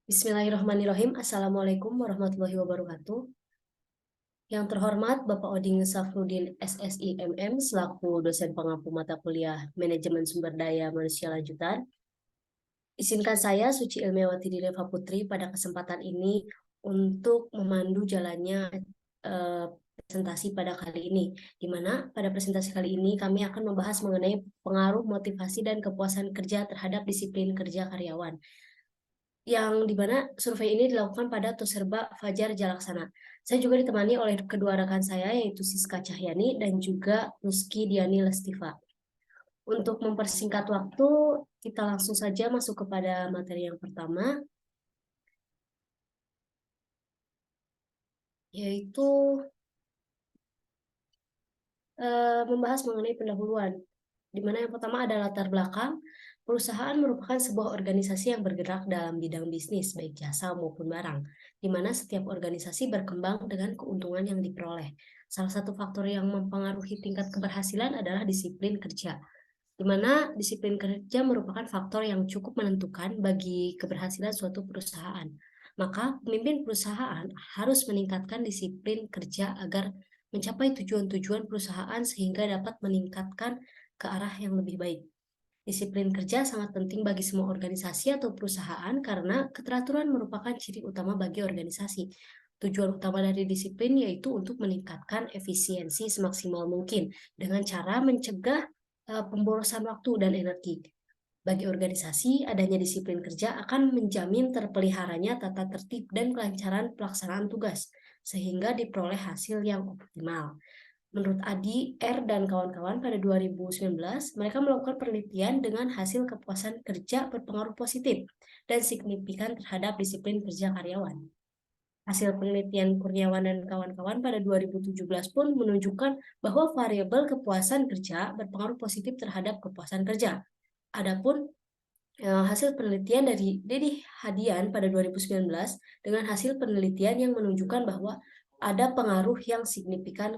Bismillahirrahmanirrahim. Assalamualaikum warahmatullahi wabarakatuh. Yang terhormat Bapak Oding Safrudin SSI MM selaku dosen pengampu mata kuliah Manajemen Sumber Daya Manusia Lanjutan. Izinkan saya Suci Ilmiawati Direva Putri pada kesempatan ini untuk memandu jalannya presentasi pada kali ini, di mana pada presentasi kali ini kami akan membahas mengenai pengaruh motivasi dan kepuasan kerja terhadap disiplin kerja karyawan, yang dimana survei ini dilakukan pada Toserba Fajar Jalaksana. Saya juga ditemani oleh kedua rekan saya, yaitu Siska Cahyani dan juga Nuski Diani Lestiva. Untuk mempersingkat waktu, kita langsung saja masuk kepada materi yang pertama, yaitu membahas mengenai pendahuluan, di mana yang pertama ada latar belakang. Perusahaan merupakan sebuah organisasi yang bergerak dalam bidang bisnis, baik jasa maupun barang, di mana setiap organisasi berkembang dengan keuntungan yang diperoleh. Salah satu faktor yang mempengaruhi tingkat keberhasilan adalah disiplin kerja, di mana disiplin kerja merupakan faktor yang cukup menentukan bagi keberhasilan suatu perusahaan. Maka pemimpin perusahaan harus meningkatkan disiplin kerja agar mencapai tujuan-tujuan perusahaan sehingga dapat meningkatkan ke arah yang lebih baik. Disiplin kerja sangat penting bagi semua organisasi atau perusahaan karena keteraturan merupakan ciri utama bagi organisasi. Tujuan utama dari disiplin yaitu untuk meningkatkan efisiensi semaksimal mungkin dengan cara mencegah pemborosan waktu dan energi. Bagi organisasi, adanya disiplin kerja akan menjamin terpeliharanya tata tertib dan kelancaran pelaksanaan tugas, sehingga diperoleh hasil yang optimal. Menurut Adi, R, dan kawan-kawan pada 2019, mereka melakukan penelitian dengan hasil kepuasan kerja berpengaruh positif dan signifikan terhadap disiplin kerja karyawan. Hasil penelitian Kurniawan dan kawan-kawan pada 2017 pun menunjukkan bahwa variabel kepuasan kerja berpengaruh positif terhadap kepuasan kerja. Adapun hasil penelitian dari Dedi Hadian pada 2019 dengan hasil penelitian yang menunjukkan bahwa ada pengaruh yang signifikan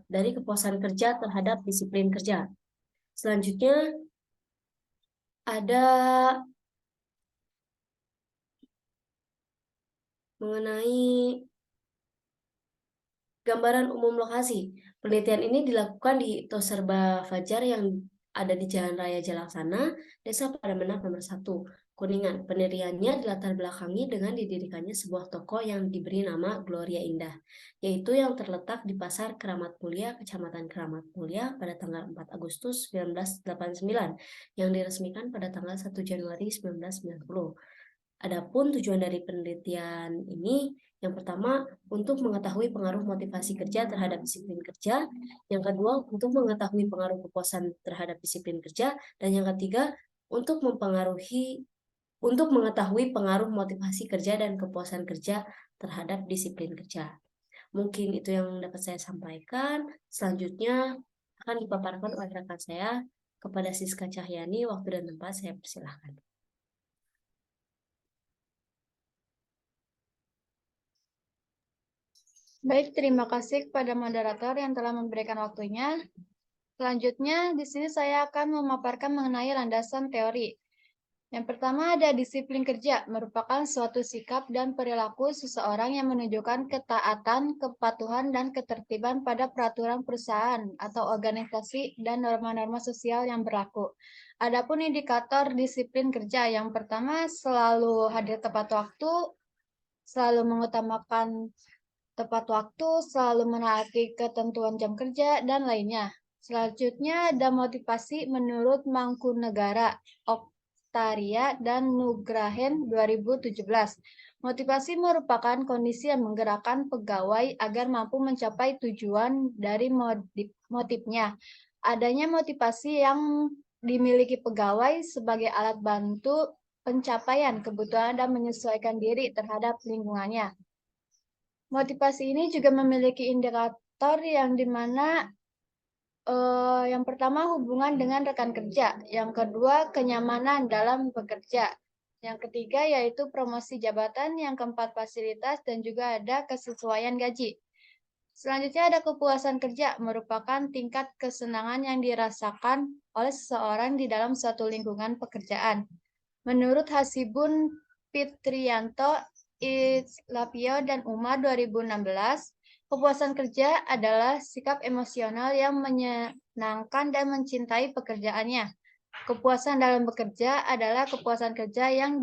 dari kepuasan kerja terhadap disiplin kerja. Selanjutnya ada mengenai gambaran umum lokasi. Penelitian ini dilakukan di Toserba Fajar yang ada di Jalan Raya Jalaksana, Desa Padamenak nomor 1, Kuningan. Pendiriannya dilatar belakangi dengan didirikannya sebuah toko yang diberi nama Gloria Indah, yaitu yang terletak di Pasar Keramat Mulia, Kecamatan Keramat Mulia pada tanggal 4 Agustus 1989, yang diresmikan pada tanggal 1 Januari 1990. Adapun tujuan dari penelitian ini, yang pertama, untuk mengetahui pengaruh motivasi kerja terhadap disiplin kerja. Yang kedua, untuk mengetahui pengaruh kepuasan terhadap disiplin kerja. Dan yang ketiga, untuk mengetahui pengaruh motivasi kerja dan kepuasan kerja terhadap disiplin kerja. Mungkin itu yang dapat saya sampaikan. Selanjutnya akan dipaparkan oleh rekan saya kepada Siska Cahyani. Waktu dan tempat saya persilahkan. Baik, terima kasih kepada moderator yang telah memberikan waktunya. Selanjutnya, di sini saya akan memaparkan mengenai landasan teori. Yang pertama ada disiplin kerja, merupakan suatu sikap dan perilaku seseorang yang menunjukkan ketaatan, kepatuhan, dan ketertiban pada peraturan perusahaan atau organisasi dan norma-norma sosial yang berlaku. Adapun indikator disiplin kerja, yang pertama selalu hadir tepat waktu, selalu mengutamakan tepat waktu, selalu menaati ketentuan jam kerja, dan lainnya. Selanjutnya ada motivasi menurut Mangkunegara, Oktaria, dan Nugrahen 2017. Motivasi merupakan kondisi yang menggerakkan pegawai agar mampu mencapai tujuan dari motifnya. Adanya motivasi yang dimiliki pegawai sebagai alat bantu pencapaian kebutuhan dan menyesuaikan diri terhadap lingkungannya. Motivasi ini juga memiliki indikator yang dimana yang pertama hubungan dengan rekan kerja, yang kedua kenyamanan dalam bekerja, yang ketiga yaitu promosi jabatan, yang keempat fasilitas, dan juga ada kesesuaian gaji. Selanjutnya ada kepuasan kerja, merupakan tingkat kesenangan yang dirasakan oleh seseorang di dalam suatu lingkungan pekerjaan. Menurut Hasibun Fitrianto, Islapio, dan Uma 2016, kepuasan kerja adalah sikap emosional yang menyenangkan dan mencintai pekerjaannya. Kepuasan dalam bekerja adalah kepuasan kerja yang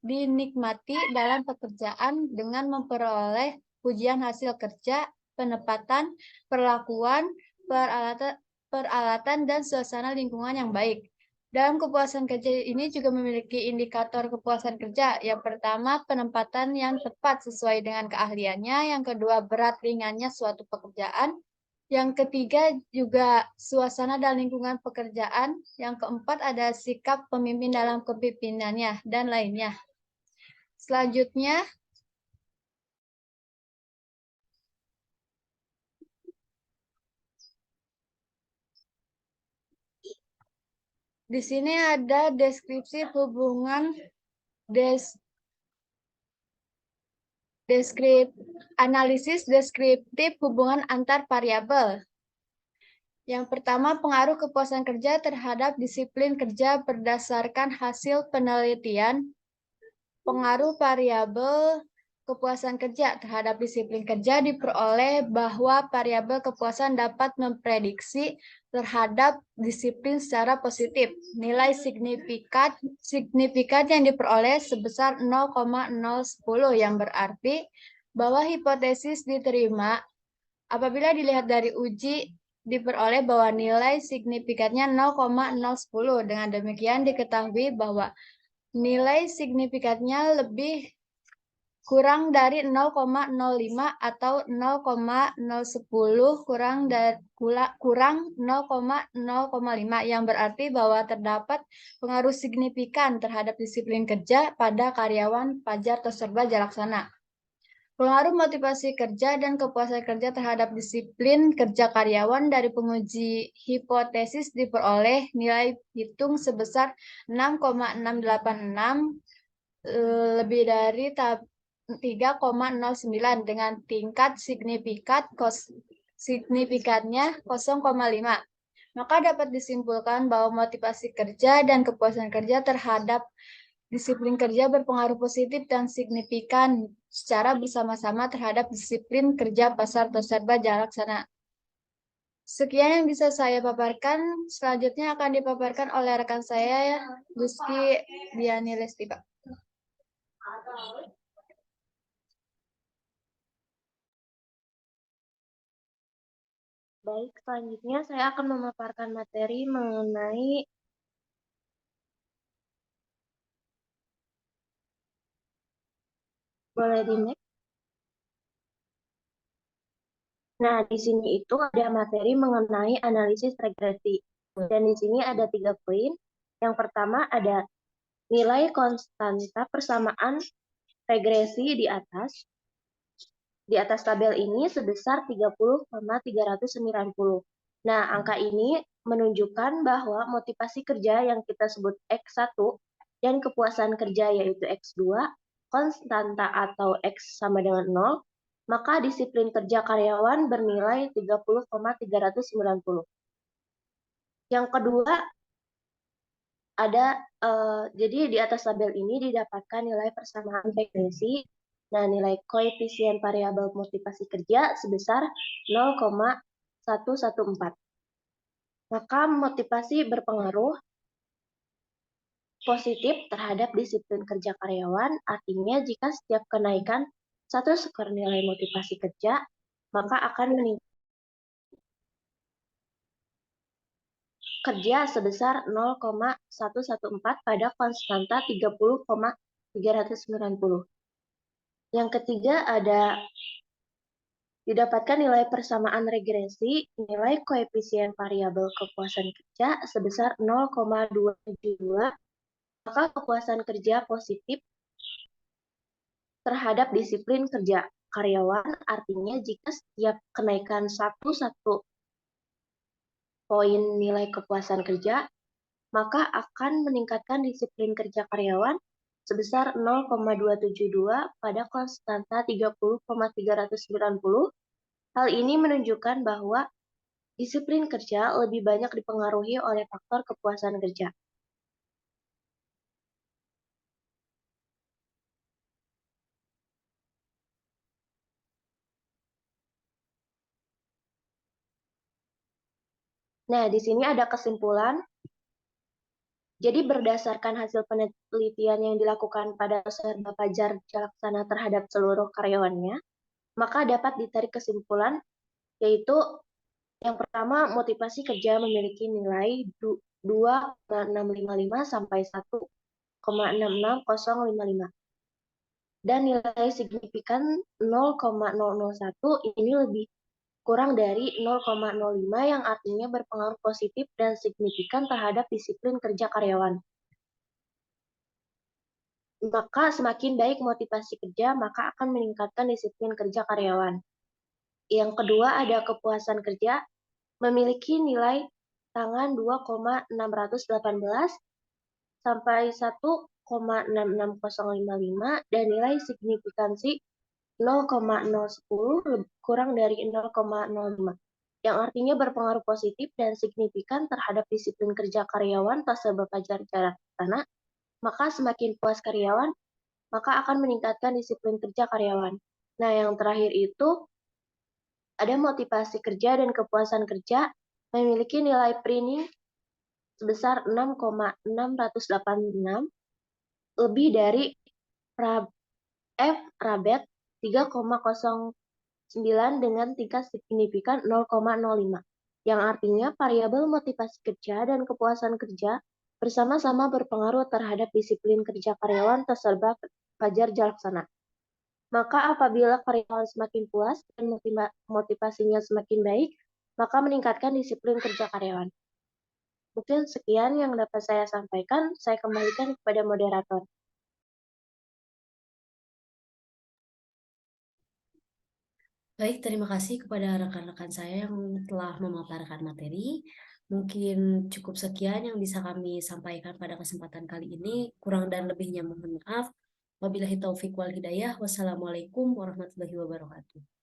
dinikmati dalam pekerjaan dengan memperoleh pujian hasil kerja, penempatan, perlakuan, peralatan, dan suasana lingkungan yang baik. Dalam kepuasan kerja ini juga memiliki indikator kepuasan kerja. Yang pertama, penempatan yang tepat sesuai dengan keahliannya. Yang kedua, berat ringannya suatu pekerjaan. Yang ketiga, juga suasana dan lingkungan pekerjaan. Yang keempat, ada sikap pemimpin dalam kepemimpinannya, dan lainnya. Selanjutnya, di sini ada deskripsi hubungan analisis deskriptif hubungan antar variabel. Yang pertama, pengaruh kepuasan kerja terhadap disiplin kerja berdasarkan hasil penelitian. Pengaruh variabel kepuasan kerja terhadap disiplin kerja diperoleh bahwa variabel kepuasan dapat memprediksi terhadap disiplin secara positif. Nilai signifikan yang diperoleh sebesar 0,010 yang berarti bahwa hipotesis diterima apabila dilihat dari uji diperoleh bahwa nilai signifikannya 0,010. Dengan demikian diketahui bahwa nilai signifikannya lebih kurang dari 0,05 atau 0,010 kurang 0,05 yang berarti bahwa terdapat pengaruh signifikan terhadap disiplin kerja pada karyawan Fajar Toserba Jalaksana. Pengaruh motivasi kerja dan kepuasan kerja terhadap disiplin kerja karyawan dari penguji hipotesis diperoleh nilai hitung sebesar 6,686 lebih dari 3,09 dengan tingkat signifikannya 0,5. Maka dapat disimpulkan bahwa motivasi kerja dan kepuasan kerja terhadap disiplin kerja berpengaruh positif dan signifikan secara bersama-sama terhadap disiplin kerja Pasar Toserba Jalaksana. Sekian yang bisa saya paparkan. Selanjutnya akan dipaparkan oleh rekan saya, Gusti Diani Lesti, Pak. Baik, selanjutnya saya akan memaparkan materi mengenai boleh di next. Nah, di sini itu ada materi mengenai analisis regresi. Dan di sini ada 3 poin. Yang pertama ada nilai konstanta persamaan regresi di atas. Di atas tabel ini sebesar 30,390. Nah, angka ini menunjukkan bahwa motivasi kerja yang kita sebut X1 dan kepuasan kerja yaitu X2, konstanta atau X sama dengan 0, maka disiplin kerja karyawan bernilai 30,390. Yang kedua, ada jadi di atas tabel ini didapatkan nilai persamaan regresi. Nah, nilai koefisien variabel motivasi kerja sebesar 0,114. Maka motivasi berpengaruh positif terhadap disiplin kerja karyawan, artinya jika setiap kenaikan 1 skor nilai motivasi kerja, maka akan meningkat kerja sebesar 0,114 pada konstanta 30,390. Yang ketiga ada didapatkan nilai persamaan regresi, nilai koefisien variabel kepuasan kerja sebesar 0,272, maka kepuasan kerja positif terhadap disiplin kerja karyawan, artinya jika setiap kenaikan satu poin nilai kepuasan kerja, maka akan meningkatkan disiplin kerja karyawan sebesar 0,272 pada konstanta 30,390. Hal ini menunjukkan bahwa disiplin kerja lebih banyak dipengaruhi oleh faktor kepuasan kerja. Nah, di sini ada kesimpulan. Jadi berdasarkan hasil penelitian yang dilakukan pada Serba Fajar Jalaksana terhadap seluruh karyawannya, maka dapat ditarik kesimpulan, yaitu yang pertama, motivasi kerja memiliki nilai 2,655 sampai 1,66055. Dan nilai signifikan 0,001 ini lebih kurang dari 0,05 yang artinya berpengaruh positif dan signifikan terhadap disiplin kerja karyawan. Maka semakin baik motivasi kerja, maka akan meningkatkan disiplin kerja karyawan. Yang kedua ada kepuasan kerja, memiliki nilai tangan 2,618 sampai 1,66055 dan nilai signifikansi 0,010 kurang dari 0,05 yang artinya berpengaruh positif dan signifikan terhadap disiplin kerja karyawan Tasabah Fajar Jalaksana, maka semakin puas karyawan, maka akan meningkatkan disiplin kerja karyawan. Nah, yang terakhir itu ada motivasi kerja dan kepuasan kerja memiliki nilai Prinin sebesar 6,686 lebih dari Rabet 3,09 dengan tingkat signifikan 0,05, yang artinya variabel motivasi kerja dan kepuasan kerja bersama-sama berpengaruh terhadap disiplin kerja karyawan Tasabah Fajar Jalaksana. Maka apabila karyawan semakin puas dan motivasinya semakin baik, maka meningkatkan disiplin kerja karyawan. Mungkin sekian yang dapat saya sampaikan. Saya kembalikan kepada moderator. Baik, terima kasih kepada rekan-rekan saya yang telah memaparkan materi. Mungkin cukup sekian yang bisa kami sampaikan pada kesempatan kali ini. Kurang dan lebihnya mohon maaf. Wabillahi taufik wal hidayah. Wassalamualaikum warahmatullahi wabarakatuh.